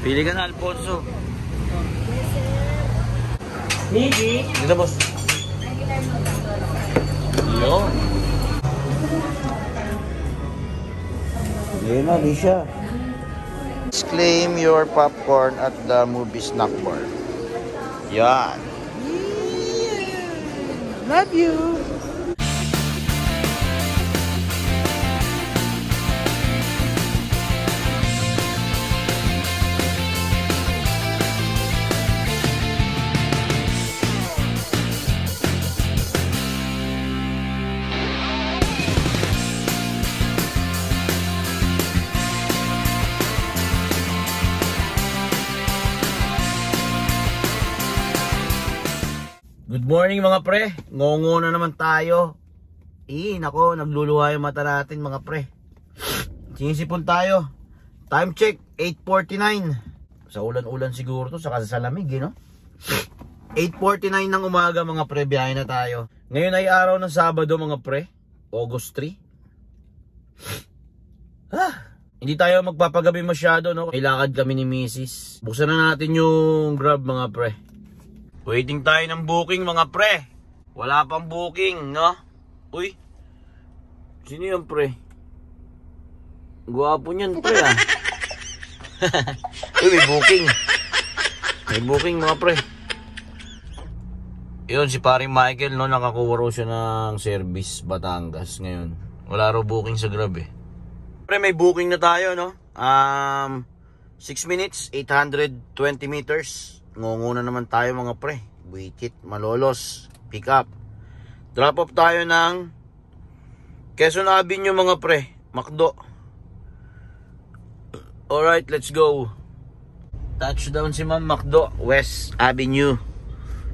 Pili ka na, Alfonso. Niki. Dito, boss. Yun. Yun na, di siya. Claim your popcorn at the movie snack bar. Yan. Love you. Good morning mga pre. Ngongo na naman tayo. Nako, nagluluha yung mata natin mga pre. Sinisipon tayo. Time check 8:49. Sa ulan-ulan siguro to, saka sa lamig, no? 8:49 ng umaga mga pre, biyahe na tayo. Ngayon ay araw ng Sabado mga pre, August 3. Hindi tayo magpapagabi masyado, no? Ilakad kami ni Mrs. Buksan na natin yung Grab mga pre. Waiting tayo ng booking mga pre. Wala pang booking, no? Uy, sino yan pre? Gwapo niyan pre ah. Uy, may booking. May booking mga pre. Yun si paring Michael, no? Nakakuha raw siya ng service Batangas ngayon. Wala raw booking sa Grab eh. Pre, may booking na tayo, no? 6 minutes, 820 meters. Ngunguna naman tayo mga pre. Buikit, Malolos, pick up. Drop off tayo ng Quezon Avenue mga pre, Macdo. Alright, let's go. Touchdown si Ma'am Macdo, West Avenue,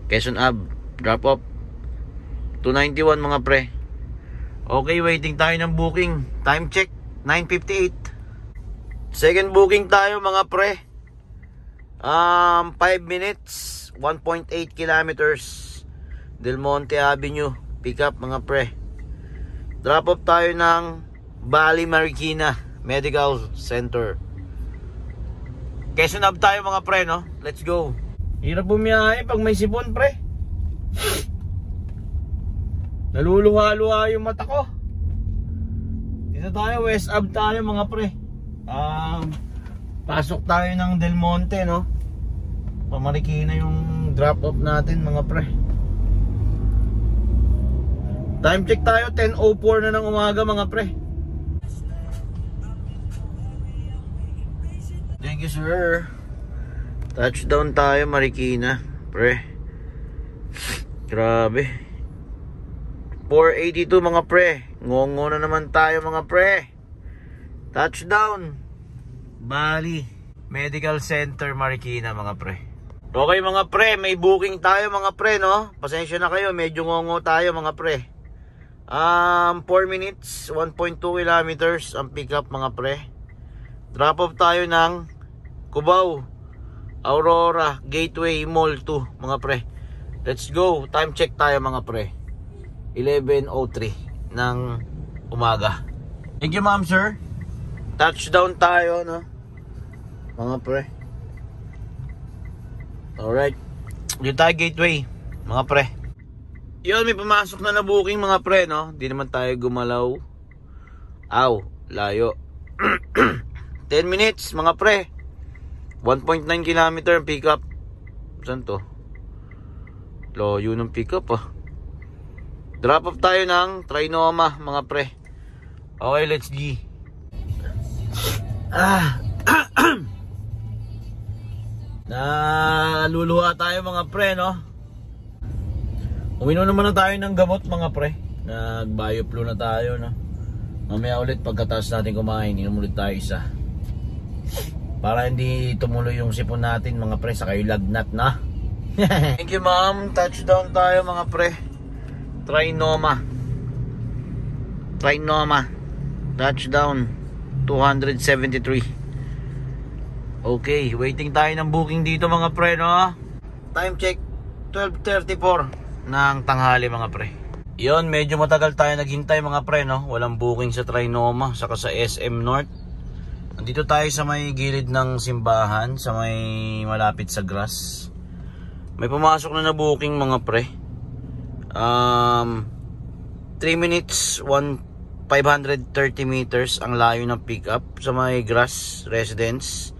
Quezon Ave. Drop off 291 mga pre. Okay, waiting tayo ng booking. Time check 9:58. Second booking tayo mga pre. 5 minutes, 1.8 kilometers, Del Monte Avenue, pick up mga pre. Drop off tayo ng Bali Marikina Medical Center. Quezon Ave tayo mga pre, no? Let's go. Hirap bumiyahe pag may sipon pre. Naluluha-luha yung mata ko. Dito tayo, West Ave tayo mga pre. Pasok tayo ng Del Monte, no? Pamarikina yung drop off natin mga pre. Time check tayo 10:04 na ng umaga mga pre. Thank you sir. Touchdown tayo Marikina pre. Grabe, 482 mga pre. Ngongo na naman tayo mga pre. Touchdown Bali Medical Center Marikina mga pre. Okay mga pre, may booking tayo mga pre, no? Pasensya na kayo, medyo ngongo tayo mga pre. 4 minutes, 1.2 kilometers ang pick up mga pre. Drop off tayo ng Cubao Aurora Gateway Mall 2 mga pre. Let's go, time check tayo mga pre, 11:03 ng umaga. Thank you ma'am sir. Touchdown tayo, no? Mga pre. Alright, dito tayo Gateway mga pre. Yun, may pumasok na booking mga pre, no? Di naman tayo gumalaw. Aw, layo. 10 minutes mga pre, 1.9 kilometer pick up. Saan to? Layo ng pick up ah. Drop off tayo ng Trinoma mga pre. Okay, let's G. Naluluha tayo mga pre, no? Uminom naman na tayo ng gamot mga pre. Nag-bioflu na tayo, no? Mamaya ulit pagkatapos natin kumain, inom ulit tayo isa. Para hindi tumuloy yung sipon natin mga pre, saka yung lagnat na. Thank you ma'am. Touchdown tayo mga pre. Trinoma. Touchdown 273. Okay, waiting tayo ng booking dito mga pre, no? Time check 12:34 ng tanghali mga pre. Yon, medyo matagal tayo naghintay mga pre, no? Walang booking sa Trinoma saka sa SM North. Andito tayo sa may gilid ng simbahan, sa may malapit sa grass. May pumasok na booking mga pre. 3 minutes, 530 meters ang layo ng pickup sa may grass residence.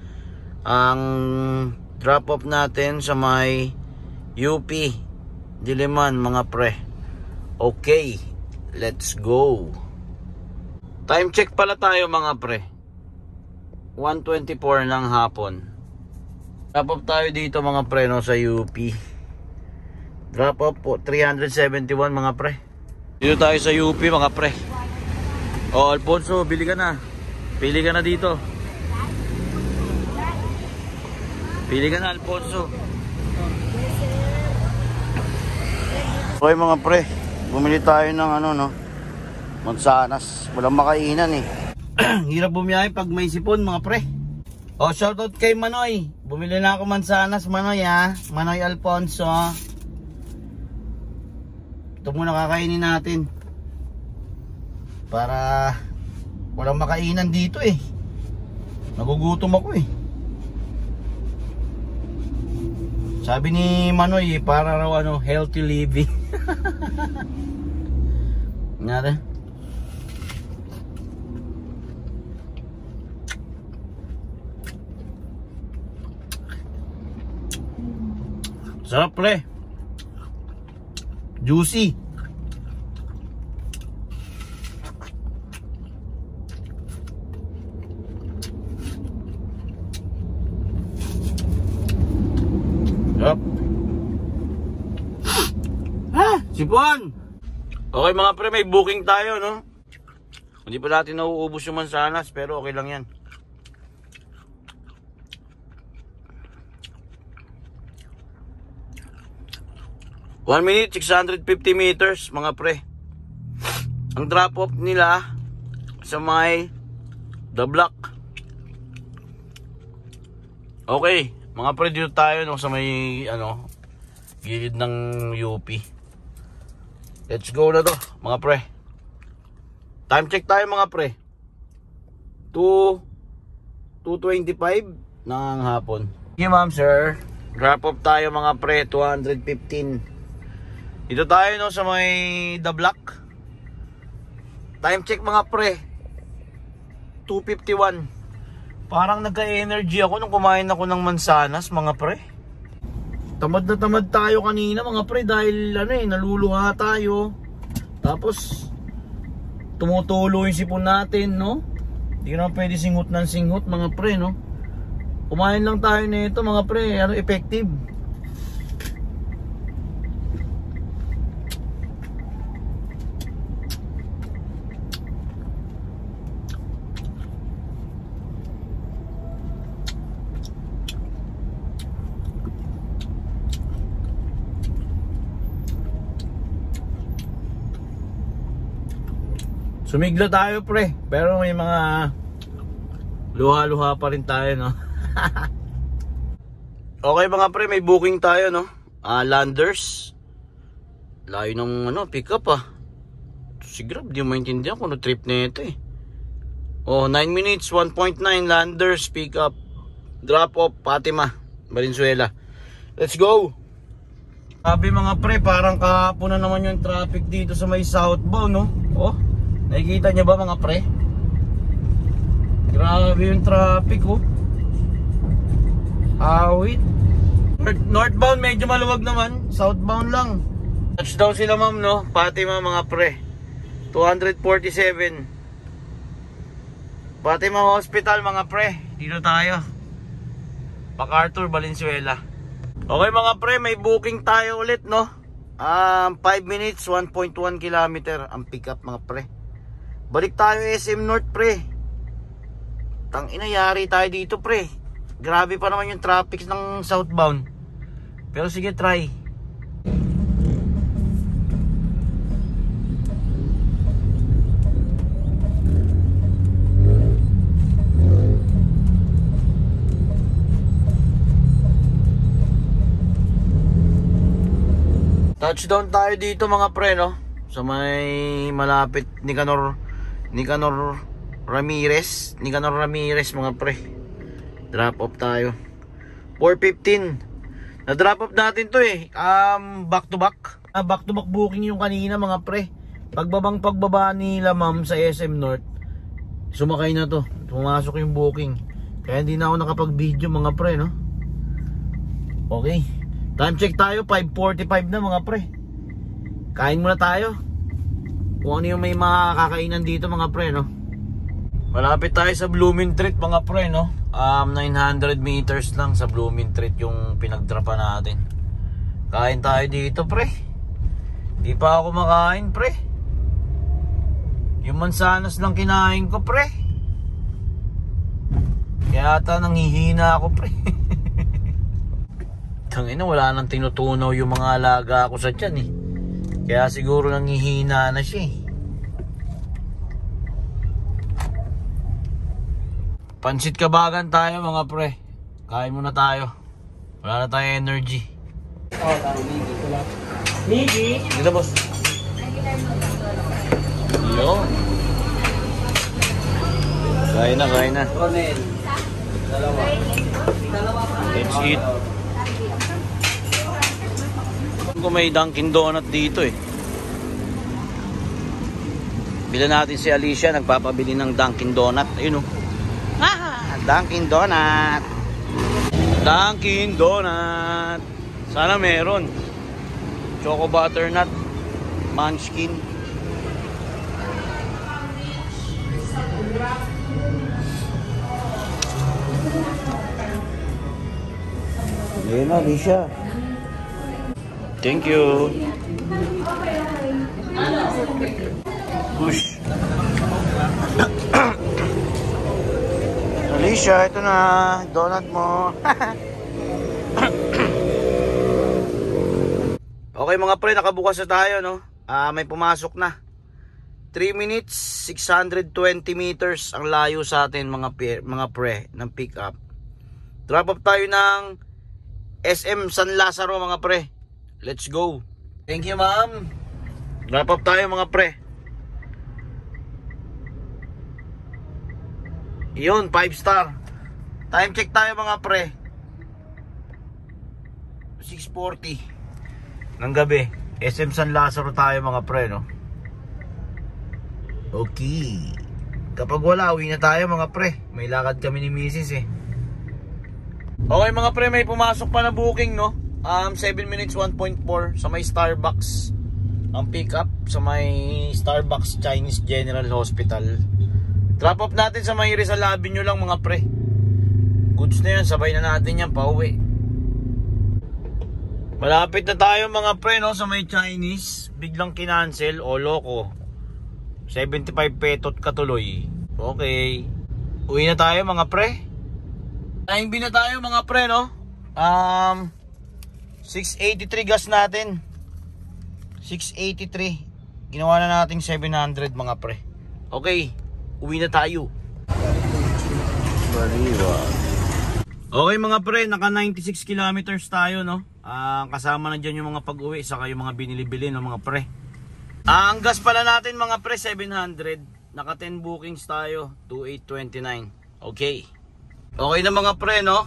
Ang drop off natin sa may UP Diliman mga pre. Okay, let's go. Time check pala tayo mga pre. 1:24 ng hapon. Drop off tayo dito mga pre no, sa UP. Drop off po 371 mga pre. Dito tayo sa UP mga pre. Oh Alfonso, bili ka na. Pili ka na dito. Pili ka na Alfonso. Okay mga pre, bumili tayo ng ano no, mansanas. Walang makainan eh. Hirap bumiyahe pag may sipon mga pre. Oh, shoutout kay Manoy. Bumili na ako mansanas Manoy ha. Manoy Alfonso. Ito muna kakainin natin. Para walang makainan dito eh. Nagugutom ako eh. Sabi ni Manoy para raw ano, healthy living. Nada. Sarap pre. Juicy. Sarap. Sipon. Okay mga pre, may booking tayo no. Hindi pa natin nauubos yung mansanas, pero okay lang yan. One minute, 650 meters mga pre. Ang drop off nila sa may The Block. Okay, mga pre, dito tayo no, sa may ano, gilid ng UP. Let's go na to mga pre. Time check tayo mga pre. 2:25 ng hapon. Okay ma'am sir, drop off tayo mga pre, 215. Dito tayo no, sa may The Block. Time check mga pre, 2:51. Parang nagka-energy ako nung kumain ako ng mansanas mga pre. Tamad na tamad tayo kanina mga pre, dahil ano eh, naluluha tayo. Tapos tumutulo yung sipon natin no. Hindi na pwede singhot ng singhot mga pre no. Kumain lang tayo nito mga pre, ano, effective. Sumigla tayo pre, pero may mga luha-luha pa rin tayo no. Okay mga pre, may booking tayo no. Landers. Layo ng ano, pick up Si Grab, di mo maintindihan kung ano trip na ito eh. Oh, 9 minutes, 1.9 Landers pick up. Drop off Fatima, Valenzuela. Let's go. Sabi mga pre, parang kahapon na naman yung traffic dito sa may southbound no. Oh, nakikita nyo ba mga pre? Grabe yung traffic oh. Awit. Northbound medyo maluwag naman, southbound lang. Touchdown sila ma'am no, Fatima mga pre. 247. Fatima Hospital mga pre. Dito tayo, MacArthur, Valenzuela. Okay mga pre, may booking tayo ulit no. 5 minutes, 1.1 kilometer ang pick up mga pre. Balik tayo SM North pre. Tang inayari tayo dito pre. Grabe pa naman yung traffic ng southbound. Pero sige, try. Touchdown tayo dito mga pre no, sa may malapit Nicanor Ramirez. Nicanor Ramirez mga pre. Drop off tayo. 4:15. Na-drop off natin to eh. Back to back. Back to back booking yung kanina mga pre. Pagbaba nila ma'am sa SM North, sumakay na to. Pumasok yung booking. Kaya hindi na ako nakapag-video mga pre, no? Okay. Time check tayo, 5:45 na mga pre. Kain muna tayo. Kung ano yung may makakainan dito mga pre, no? Malapit tayo sa Blooming Treat mga pre, no? 900 meters lang sa Blooming Treat yung pinagdrapa natin. Kain tayo dito pre. Di pa ako makain pre. Yung mansanas lang kinain ko pre. Kaya ata nanghihina ako pre. Tangina, wala nang tinutunaw yung mga alaga ko sa tiyan eh. Kaya siguro nanghihina na siya eh. Pansit kabagan tayo mga pre. Kain muna tayo. Wala na tayong energy. Migi. Dito boss. Yo. Kain na, kain na. Let's eat. Kung may Dunkin Donut dito eh. Bila natin si Alicia, nagpapabili ng Dunkin Donut. Ayun oh. Dunkin Donut. Dunkin Donut. Sana meron. Choco butternut. Munchkin. Ayun na, Alicia. Thank you. Push. Alicia, ito na. Donut mo. Okay mga pre, nakabukas na tayo, no? May pumasok na. 3 minutes, 620 meters ang layo sa atin mga pre ng pick up. Drop off tayo ng SM San Lazaro mga pre. Let's go. Thank you ma'am. Drop off tayo mga pre. Yun, 5 star. Time check tayo mga pre. 6:40 ng gabi. SM San Lazaro tayo mga pre, no? Okay. Kapag wala, uwi na tayo mga pre. May lakad kami ni Mrs. eh. Okay mga pre, may pumasok pa na booking, no? 7 minutes 1.4 sa may Starbucks. Ang pick up sa may Starbucks Chinese General Hospital. Drop off natin sa may Rizal Avenue lang mga pre. Goods na yun, sabay na natin yan pauwi. Malapit na tayo mga pre, no? Sa may Chinese. Biglang kinancel o loko. 75 petot katuloy. Okay. Uwi na tayo mga pre. Time B na tayo mga pre, no? 683 gas natin. 683. Ginawa na nating 700 mga pre. Okay. Uwi na tayo. Okay mga pre, naka 96 kilometers tayo, no? Kasama na dyan yung mga pag-uwi, saka yung mga binili-bili, no mga pre. Ang gas pala natin mga pre, 700. Naka 10 bookings tayo, 2829. Okay. Okay na mga pre, no?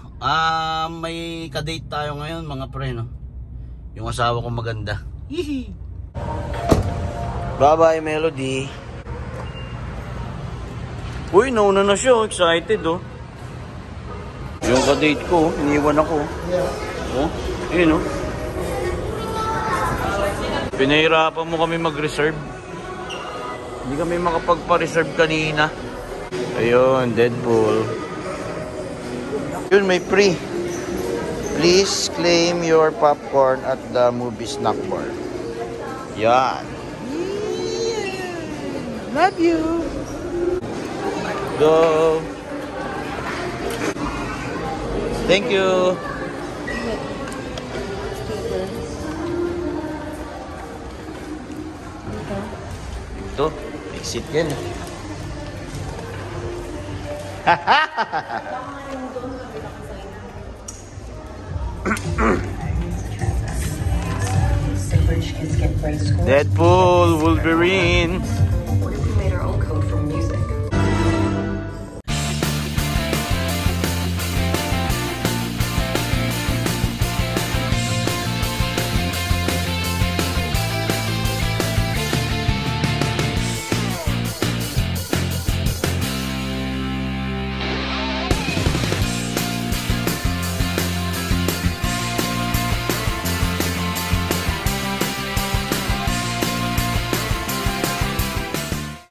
May ka-date tayo ngayon mga pre, no? Yung asawa ko maganda. Hihi. Bye-bye Melody. Uy, nauna na siya, excited oh. Yung ka-date ko, iniwan ako. Oh, yun oh. Pinahirapan mo kami mag-reserve. Hindi kami makapagpa-reserve kanina. Ayun, Deadpool. Yun, may free. Please claim your popcorn at the movie snack bar. Yan. Love you. Go. Thank you. Ito, exit yan. Deadpool, Wolverine.